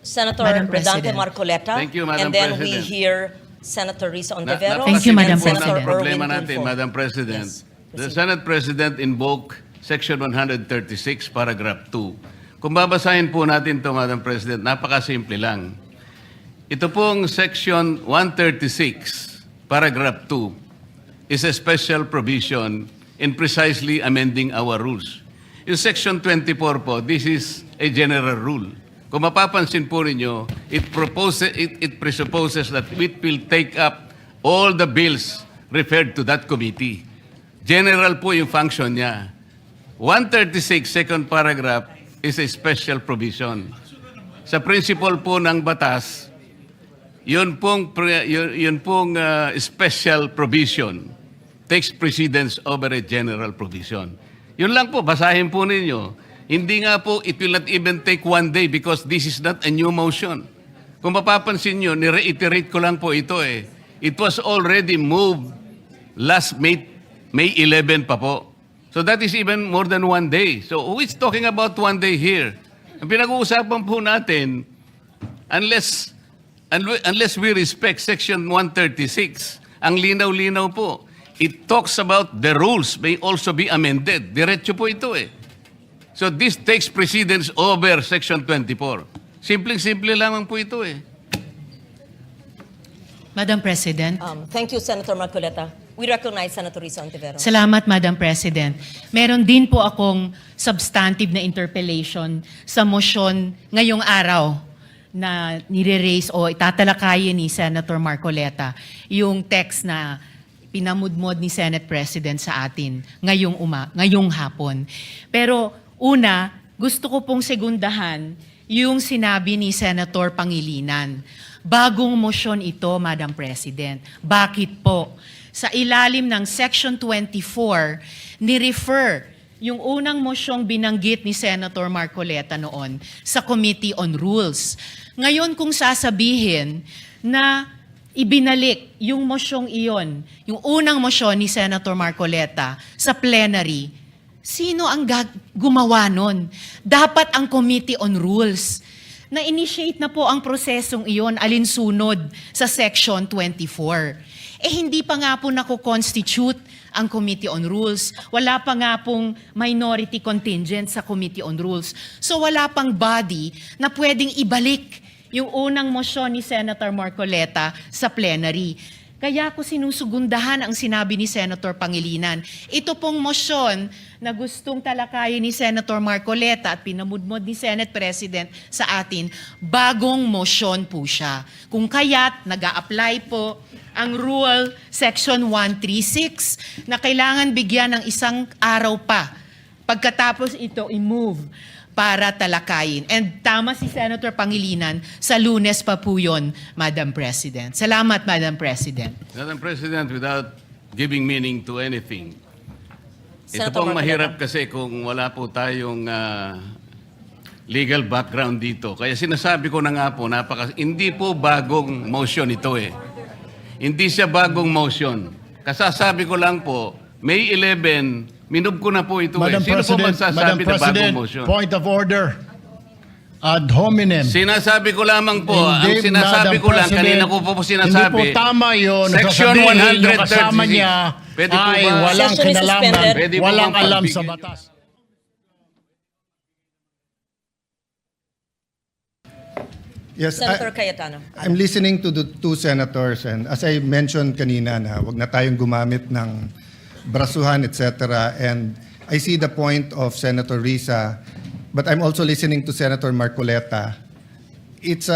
Senator Madam Rodante President. Marcoleta. Thank you, Madam And then we President. hear Senator Risa Ontiveros. Thank you, and Madam Senator President. Problema Erwin natin, Tulfo. Madam President. Yes, The proceed. Senate President invoked Section 136, Paragraph 2. Kung babasahin po natin ito, Madam President, napakasimple lang. Ito pong Section 136, Paragraph 2, is a special provision in precisely amending our rules. Yung Section 24 po, this is a general rule. Kung mapapansin po ninyo, it presupposes that it will take up all the bills referred to that committee. General po yung function niya. 136, second paragraph, is a special provision. Sa principle po ng batas, yun pong special provision takes precedence over a general provision. Yun lang po, basahin po ninyo. Hindi nga po, it will not even take one day because this is not a new motion. Kung mapapansin nyo, ni-reiterate ko lang po ito eh. It was already moved last May 11 pa po. So that is even more than one day. So who is talking about one day here? Ang pinag-uusapan po natin, unless we respect Section 136, ang linaw-linaw po, it talks about the rules may also be amended. Diretso po ito eh. So this takes precedence over Section 24. Simpleng-simple lamang po ito eh. Madam President. Thank you, Senator Marcoleta. We recognize Senator Risa Ontiveros. Salamat, Madam President. Meron din po akong substantive na interpellation sa motion ngayong araw na nire-raise o itatalakayin ni Senator Marcoleta yung text na pinamudmod ni Senate President sa atin ngayong hapon. Pero una, gusto ko pong segundahan yung sinabi ni Senator Pangilinan. Bagong motion ito, Madam President. Bakit po? Sa ilalim ng Section 24, ni-refer yung unang mosyong binanggit ni Senator Marcoleta noon sa Committee on Rules. Ngayon kung sasabihin na ibinalik yung mosyong iyon, yung unang mosyon ni Senator Marcoleta sa plenary, sino ang gumawa nun? Dapat ang Committee on Rules. Na-initiate na po ang prosesong iyon alinsunod sa Section 24. Hindi pa nga po nako-constitute ang Committee on Rules. Wala pa nga pong minority contingent sa Committee on Rules. So wala pang body na pwedeng ibalik yung unang mosyon ni Senator Marcoleta sa plenary. Kaya ko sinusugundahan ang sinabi ni Senator Pangilinan. Ito pong mosyon na gustong talakayin ni Senator Marcoleta at pinamudmod ni Senate President sa atin, bagong mosyon po siya. Kung kaya't nag-a-apply po ang Rule Section 136 na kailangan bigyan ng isang araw pa pagkatapos ito i-move para talakayin. And tama si Senator Pangilinan, sa Lunes pa po yun, Madam President. Salamat, Madam President. Madam President, without giving meaning to anything, ito Senator pong Marcoleta. mahirap kasi kung wala po tayong legal background dito. Kaya sinasabi ko na nga po, hindi po bagong motion ito eh. Hindi siya bagong motion. Kasasabi ko lang po, May 11, minub ko na po ito eh. Sino po magsasabi na bagong motion? Point of order. Ad hominem. Sinasabi ko lamang po, Hindi, ang sinasabi Madam ko lang, President, kanina ko po sinasabi. Hindi po tama yun. Section Sasabihin yung kasama 136. niya Pwede po ay ba? walang Session is kinalaman, suspended. Pwede po walang bang alam sa pagbigyan batas. Yes, Senator Cayetano. I'm listening to the two senators, and as I mentioned kanina na wag na tayong gumamit ng brasuhan, etc. And I see the point of Senator Risa, but I'm also listening to Senator Marcoleta. It's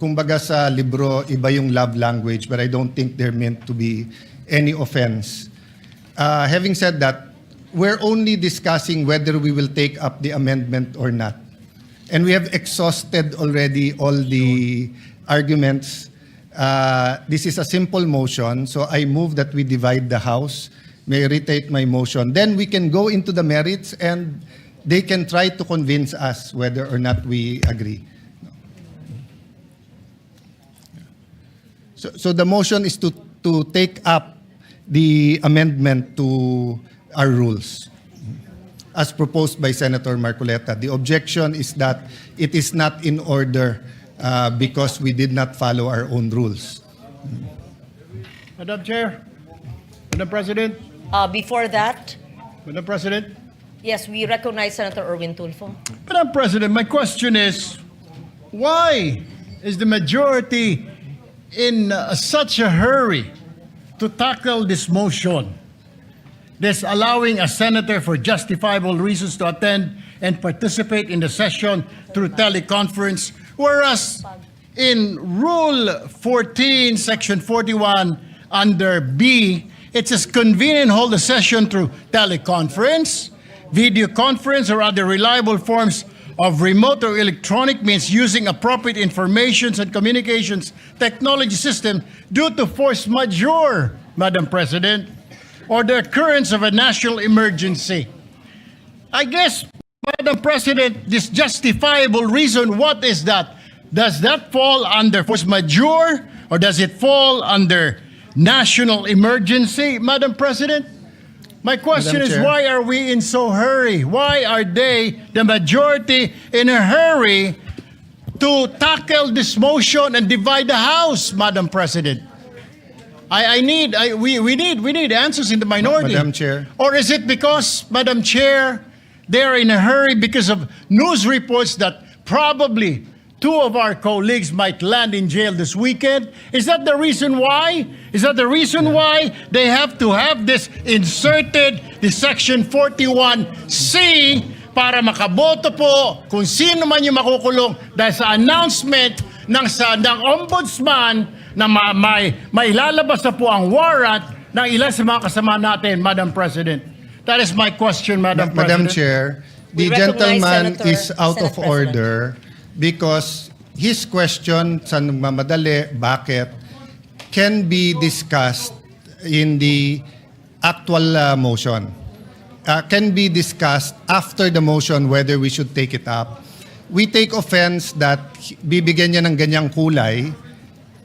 kumbaga sa libro, iba yung love language, but I don't think they're meant to be any offense. Having said that, we're only discussing whether we will take up the amendment or not. And we have exhausted already all the arguments. This is a simple motion, so I move that we divide the House. May I reiterate my motion. Then we can go into the merits and they can try to convince us whether or not we agree. So the motion is to take up the amendment to our rules as proposed by Senator Marcoleta. The objection is that it is not in order because we did not follow our own rules. Madam Chair, Madam President, Before that, Madam President, yes, we recognize Senator Erwin Tulfo. Madam President, my question is, why is the majority in such a hurry to tackle this motion? This allowing a senator for justifiable reasons to attend and participate in the session through teleconference, whereas in Rule 14, Section 41, under B, it says convene and hold a session through teleconference, video conference, or other reliable forms of remote or electronic means using appropriate information and communications technology system due to force majeure, Madam President, or the occurrence of a national emergency. I guess, Madam President, this justifiable reason, what is that? Does that fall under force majeure or does it fall under national emergency, Madam President? My question Madam is, Chair. why are we in so hurry? Why are they, the majority, in a hurry to tackle this motion and divide the House, Madam President? We need answers in the minority. Madam Chair. Or is it because, Madam Chair, they're in a hurry because of news reports that probably two of our colleagues might land in jail this weekend? Is that the reason why? Is that the reason why they have to have this inserted, the Section 41C, para makaboto po kung sino man yung makukulong dahil sa announcement ng ombudsman na may lalabas na po ang warrant ng ilan sa mga kasama natin, Madam President. That is my question, Madam Madam President. Chair, the We recognize gentleman Senator- is out of Senate order because his question sa nagmamadali, bakit, can be discussed in the actual motion. Can be discussed after the motion whether we should take it up. We take offense that bibigyan niya ng ganyang kulay.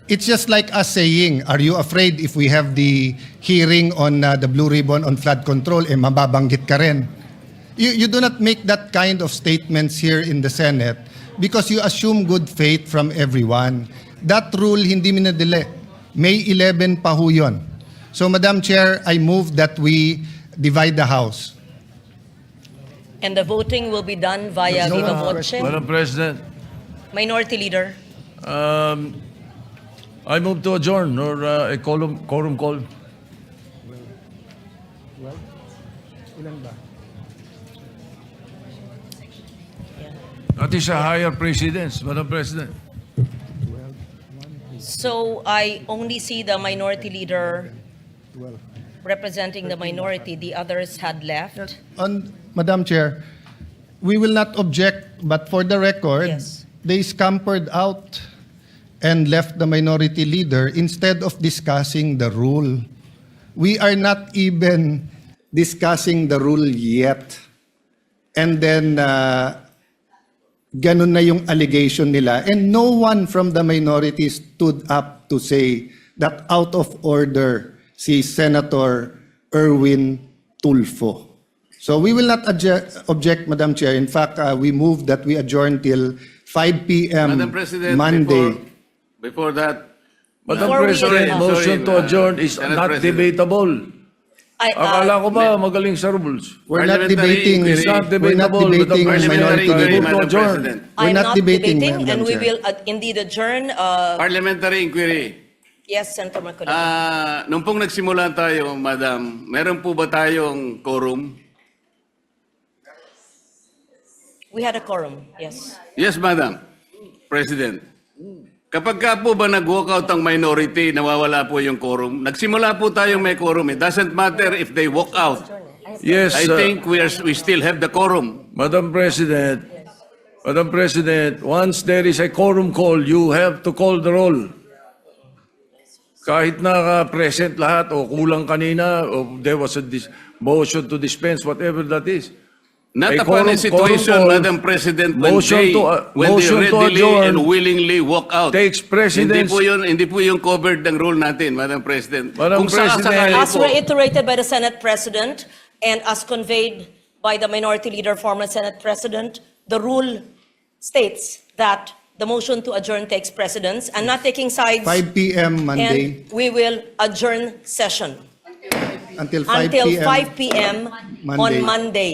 It's just like us saying, are you afraid if we have the hearing on the Blue Ribbon on flood control, mababanggit ka rin? You do not make that kind of statements here in the Senate because you assume good faith from everyone. That rule hindi minadali. May 11 pa ho yun. So Madam Chair, I move that we divide the House. And the voting will be done via Viva Voce. Madam President, Minority Leader. I move to adjourn or a quorum call. That is a higher precedence, Madam President. So I only see the Minority Leader representing the minority. The others had left. Madam Chair, we will not object, but for the record, Yes. they scampered out and left the minority leader instead of discussing the rule. We are not even discussing the rule yet. And then, ganun na yung allegation nila. And no one from the minority stood up to say that out of order si Senator Erwin Tulfo. So we will not object, Madam Chair. In fact, we move that we adjourn till 5 p.m. Madam President, Monday. before that, Madam Before we- President, Sorry, motion to adjourn is Senate not President. debatable. Akala ko ba uh, magaling sa rules? We're not Parliamentary debating. inquiry. It's not We're not debatable, Madam debating President. minority Parliamentary inquiry, leader. Madam Madam Adjourn. President. We're I'm not not debating, debating, Madam and we Chair. will indeed adjourn. Parliamentary inquiry. Yes, Senator Marcoleta. Nung pong nagsimula tayo, Madam, meron po ba tayong quorum? We had a quorum, yes. Yes, Madam President. Kapag ka po ba nag-walkout ang minority, nawawala po yung quorum. Nagsimula po tayong may quorum. It doesn't matter if they walk out. Yes, I think we still have the quorum. Madam President, once there is a quorum call, you have to call the roll. Kahit present lahat o kulang kanina o there was a motion to dispense, whatever that is. Not A upon a quorum situation, call, Madam President, when motion they, to- when they motion to readily adjourn and willingly walk out. takes precedence. Hindi po yung covered ng rule natin, Madam President. Madam Kung sakasakali President. As reiterated by the Senate President and as conveyed by the Minority Leader, former Senate President, the rule states that The motion to adjourn takes precedence. I'm not taking sides. 5 p.m. Monday And we will adjourn session until 5 until p.m. 5 p.m. on Monday. Monday.